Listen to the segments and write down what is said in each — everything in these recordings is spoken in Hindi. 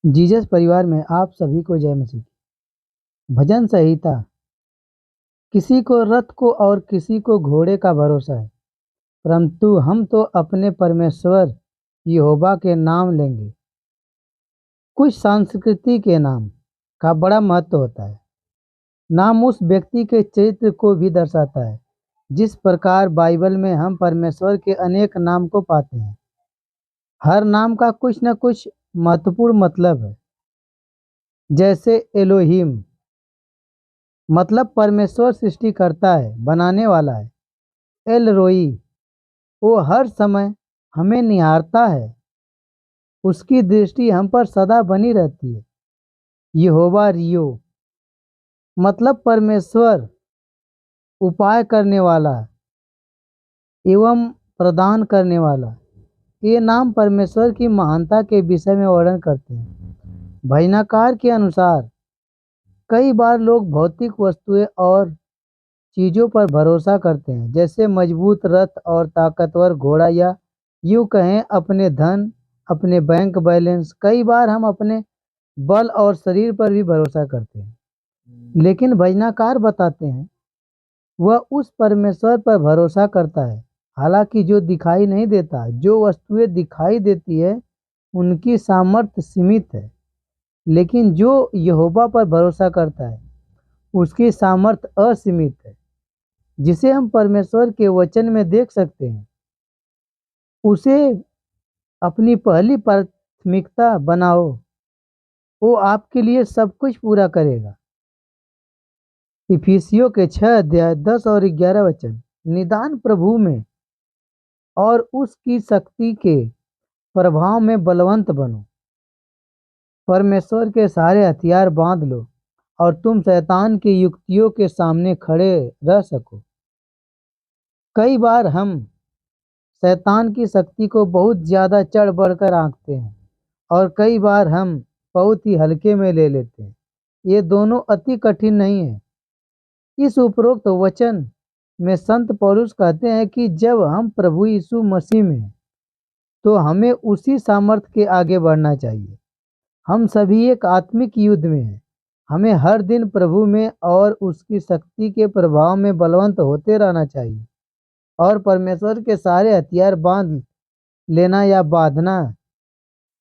जीसस परिवार में आप सभी को जय मसीह की। भजन संहिता। किसी को रथ को और किसी को घोड़े का भरोसा है, परंतु हम तो अपने परमेश्वर यहोवा के नाम लेंगे। कुछ संस्कृति के नाम का बड़ा महत्व होता है। नाम उस व्यक्ति के चरित्र को भी दर्शाता है। जिस प्रकार बाइबल में हम परमेश्वर के अनेक नाम को पाते हैं, हर नाम का कुछ न कुछ महत्वपूर्ण मतलब है। जैसे एलोहिम मतलब परमेश्वर सृष्टि करता है, बनाने वाला है। एल रोई, वो हर समय हमें निहारता है, उसकी दृष्टि हम पर सदा बनी रहती है। यहोवा रियो मतलब परमेश्वर उपाय करने वाला एवं प्रदान करने वाला। ये नाम परमेश्वर की महानता के विषय में वर्णन करते हैं। भजनाकार के अनुसार कई बार लोग भौतिक वस्तुएं और चीज़ों पर भरोसा करते हैं, जैसे मजबूत रथ और ताकतवर घोड़ा, या यूँ कहें अपने धन, अपने बैंक बैलेंस। कई बार हम अपने बल और शरीर पर भी भरोसा करते हैं, लेकिन भजनाकार बताते हैं वह उस परमेश्वर पर भरोसा करता है हालांकि जो दिखाई नहीं देता। जो वस्तुएं दिखाई देती है उनकी सामर्थ्य सीमित है, लेकिन जो यहोवा पर भरोसा करता है उसकी सामर्थ्य असीमित है, जिसे हम परमेश्वर के वचन में देख सकते हैं। उसे अपनी पहली प्राथमिकता बनाओ, वो आपके लिए सब कुछ पूरा करेगा। इफिसियों के 6 अध्याय 10 और 11 वचन। निदान प्रभु में और उसकी शक्ति के प्रभाव में बलवंत बनो। परमेश्वर के सारे हथियार बांध लो और तुम शैतान की युक्तियों के सामने खड़े रह सको। कई बार हम शैतान की शक्ति को बहुत ज़्यादा चढ़ बढ़कर आंकते हैं और कई बार हम बहुत ही हल्के में ले लेते हैं। ये दोनों अति कठिन नहीं है। इस उपरोक्त वचन में संत पौलुस कहते हैं कि जब हम प्रभु यीशु मसीह में हैं, तो हमें उसी सामर्थ्य के आगे बढ़ना चाहिए। हम सभी एक आत्मिक युद्ध में हैं। हमें हर दिन प्रभु में और उसकी शक्ति के प्रभाव में बलवंत होते रहना चाहिए और परमेश्वर के सारे हथियार बांध लेना या बांधना,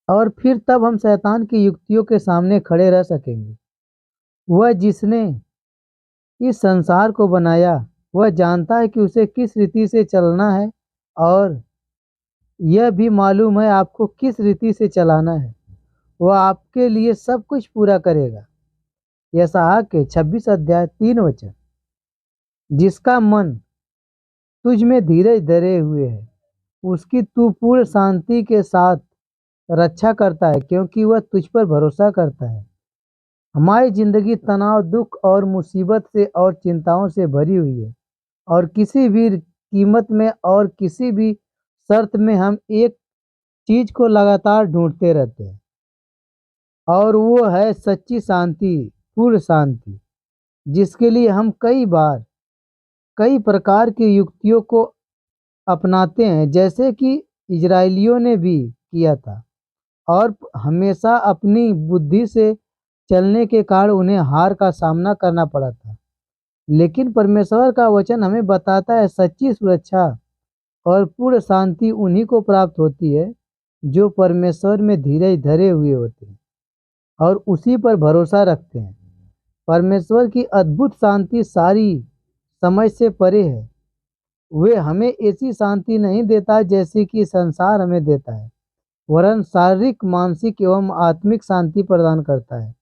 और फिर तब हम शैतान की युक्तियों के सामने खड़े रह सकेंगे। वह जिसने इस संसार को बनाया, वह जानता है कि उसे किस रीति से चलना है और यह भी मालूम है आपको किस रीति से चलाना है। वह आपके लिए सब कुछ पूरा करेगा। यशायाह के 26 अध्याय 3 वचन। जिसका मन तुझ में धीरज धरे हुए है, उसकी तू पूर्ण शांति के साथ रक्षा करता है, क्योंकि वह तुझ पर भरोसा करता है। हमारी जिंदगी तनाव, दुख और मुसीबत से और चिंताओं से भरी हुई है, और किसी भी कीमत में और किसी भी शर्त में हम एक चीज को लगातार ढूंढते रहते हैं, और वो है सच्ची शांति, पूर्ण शांति, जिसके लिए हम कई बार कई प्रकार की युक्तियों को अपनाते हैं, जैसे कि इजरायलियों ने भी किया था, और हमेशा अपनी बुद्धि से चलने के कारण उन्हें हार का सामना करना पड़ा था। लेकिन परमेश्वर का वचन हमें बताता है सच्ची सुरक्षा और पूर्ण शांति उन्हीं को प्राप्त होती है जो परमेश्वर में धीरज धरे हुए होते हैं और उसी पर भरोसा रखते हैं। परमेश्वर की अद्भुत शांति सारी समझ से परे है। वे हमें ऐसी शांति नहीं देता जैसे कि संसार हमें देता है, वरन शारीरिक, मानसिक एवं आत्मिक शांति प्रदान करता है।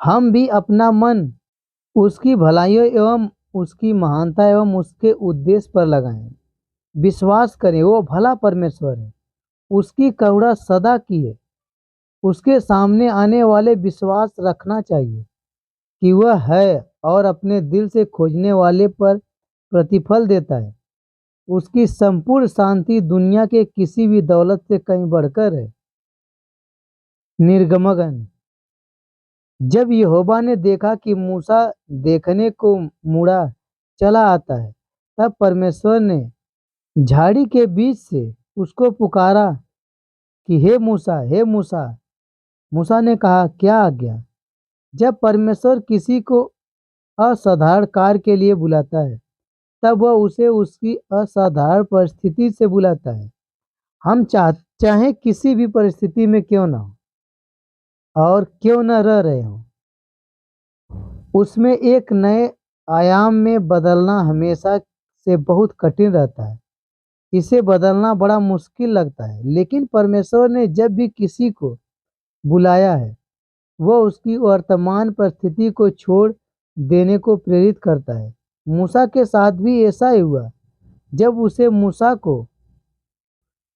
हम भी अपना मन उसकी भलाइयों एवं उसकी महानता एवं उसके उद्देश्य पर लगाएं। विश्वास करें वो भला परमेश्वर है, उसकी करुणा सदा की है। उसके सामने आने वाले विश्वास रखना चाहिए कि वह है और अपने दिल से खोजने वाले पर प्रतिफल देता है। उसकी संपूर्ण शांति दुनिया के किसी भी दौलत से कहीं बढ़कर है। निर्गमन। जब यहोवा ने देखा कि मूसा देखने को मुड़ा चला आता है, तब परमेश्वर ने झाड़ी के बीच से उसको पुकारा कि हे मूसा, हे मूसा। मूसा ने कहा, क्या आज्ञा? जब परमेश्वर किसी को असाधारण कार्य के लिए बुलाता है, तब वह उसे उसकी असाधारण परिस्थिति से बुलाता है। हम चाहे किसी भी परिस्थिति में क्यों ना हो और क्यों न रह रहे हो, उसमें एक नए आयाम में बदलना हमेशा से बहुत कठिन रहता है। इसे बदलना बड़ा मुश्किल लगता है, लेकिन परमेश्वर ने जब भी किसी को बुलाया है, वह उसकी वर्तमान परिस्थिति को छोड़ देने को प्रेरित करता है। मूसा के साथ भी ऐसा ही हुआ। जब उसे मूसा को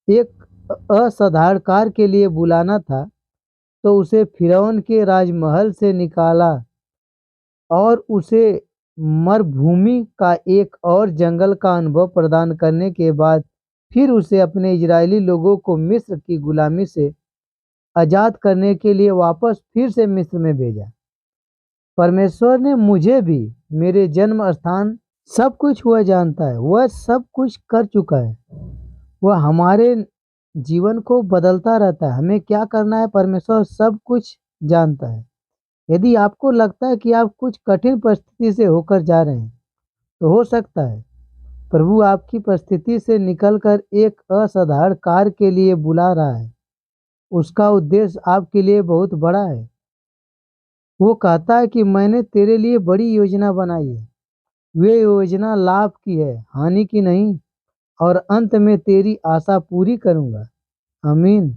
एक असाधारण कार्य के लिए बुलाना था, तो उसे फिरौन के राजमहल से निकाला और उसे मरुभूमि का एक और जंगल का अनुभव प्रदान करने के बाद फिर उसे अपने इजरायली लोगों को मिस्र की गुलामी से आज़ाद करने के लिए वापस फिर से मिस्र में भेजा। परमेश्वर ने मुझे भी मेरे जन्म स्थान सब कुछ वह जानता है, वह सब कुछ कर चुका है। वह हमारे जीवन को बदलता रहता है। हमें क्या करना है, परमेश्वर सब कुछ जानता है। यदि आपको लगता है कि आप कुछ कठिन परिस्थिति से होकर जा रहे हैं, तो हो सकता है प्रभु आपकी परिस्थिति से निकलकर एक असाधारण कार्य के लिए बुला रहा है। उसका उद्देश्य आपके लिए बहुत बड़ा है। वो कहता है कि मैंने तेरे लिए बड़ी योजना बनाई है। वे योजना लाभ की है, हानि की नहीं, और अंत में तेरी आशा पूरी करूंगा। आमीन।